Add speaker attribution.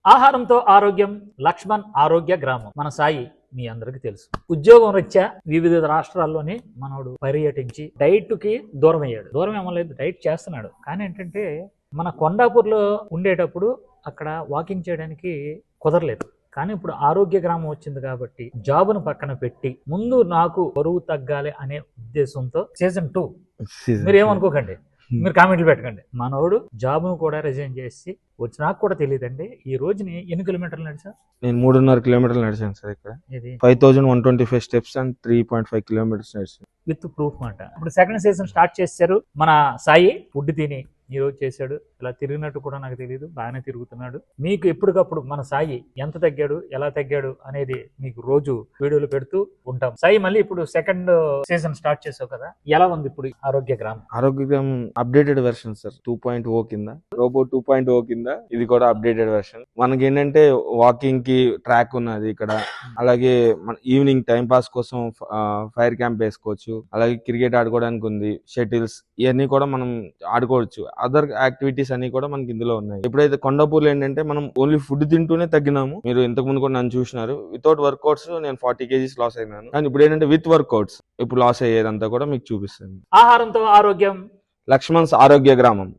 Speaker 1: ఆహారంతో ఆరోగ్యం, లక్ష్మణ్ ఆరోగ్య గ్రామం. మన సాయి మీ అందరికి తెలుసు. ఉద్యోగం రీత్యా వివిధ రాష్ట్రాల్లోని మనోడు పర్యటించి డైట్ కి దూరం అయ్యాడు. దూరం ఏమలేదు, డైట్ చేస్తున్నాడు. కానీ ఏంటంటే మన కొండాపూర్లో ఉండేటప్పుడు అక్కడ వాకింగ్ చేయడానికి కుదరలేదు. కానీ ఇప్పుడు ఆరోగ్య గ్రామం వచ్చింది కాబట్టి జాబును పక్కన పెట్టి ముందు నాకు బరువు తగ్గాలి అనే ఉద్దేశంతో సీజన్ 2 మీరు ఏమనుకోకండి, మీరు కామెంట్లు పెట్టకండి. మనోడు జాబ్ను కూడా రిజైన్ చేసి వచ్చి నాకు కూడా తెలియదండి. ఈ రోజుని ఎన్ని కిలోమీటర్లు నడిచా?
Speaker 2: నేను 3.5 కిలోమీటర్లు నడిచాను సార్. ఇక్కడ
Speaker 1: ఇది
Speaker 2: 5125 స్టెప్స్ అండ్ 3.5 కిలోమీటర్స్ నడిచాను
Speaker 1: విత్ ప్రూఫ్ మాట. ఇప్పుడు సెకండ్ సీజన్ స్టార్ట్ చేశారు. మన సాయి ఫుడ్ తిని ఈ రోజు చేశాడు. ఇలా తిరిగినట్టు కూడా నాకు తెలియదు, బాగానే తిరుగుతున్నాడు. మీకు ఎప్పటికప్పుడు మన సాయి ఎంత తగ్గాడు, ఎలా తగ్గాడు అనేది మీకు రోజు వీడియోలు పెడుతూ ఉంటాం. సాయి మళ్ళీ ఇప్పుడు సెకండ్ సీజన్ స్టార్ట్ చేసావు కదా, ఎలా ఉంది ఇప్పుడు ఆరోగ్య గ్రామం?
Speaker 2: ఆరోగ్య గ్రామం అప్డేటెడ్ వెర్షన్ సార్. 2.0 కింద, రోబో 2.0 కింద ఇది కూడా అప్డేటెడ్ వెర్షన్. మనకి ఏంటంటే వాకింగ్ కి ట్రాక్ ఉన్నది ఇక్కడ. అలాగే మన ఈవినింగ్ టైం పాస్ కోసం ఫైర్ క్యాంప్ వేసుకోవచ్చు. అలాగే క్రికెట్ ఆడుకోవడానికి ఉంది, షటిల్స్ ఇవన్నీ కూడా మనం ఆడుకోవచ్చు. అదర్ యాక్టివిటీస్ అన్ని కూడా మనకి ఇందులో ఉన్నాయి. ఎప్పుడైతే కొండాపూర్లో ఏంటంటే మనం ఓన్లీ ఫుడ్ తింటూనే తగ్గినాము. మీరు ఇంతకు ముందు కూడా నన్ను చూసినారు. వితౌట్ వర్కౌట్స్ నేను 40 kgs లాస్ అయినాను. కానీ ఇప్పుడు ఏంటంటే విత్ వర్కౌట్స్ ఇప్పుడు లాస్ అయ్యేదంతా కూడా మీకు చూపిస్తాను.
Speaker 1: ఆహారంతో ఆరోగ్యం,
Speaker 2: లక్ష్మణ్స్ ఆరోగ్య గ్రామం.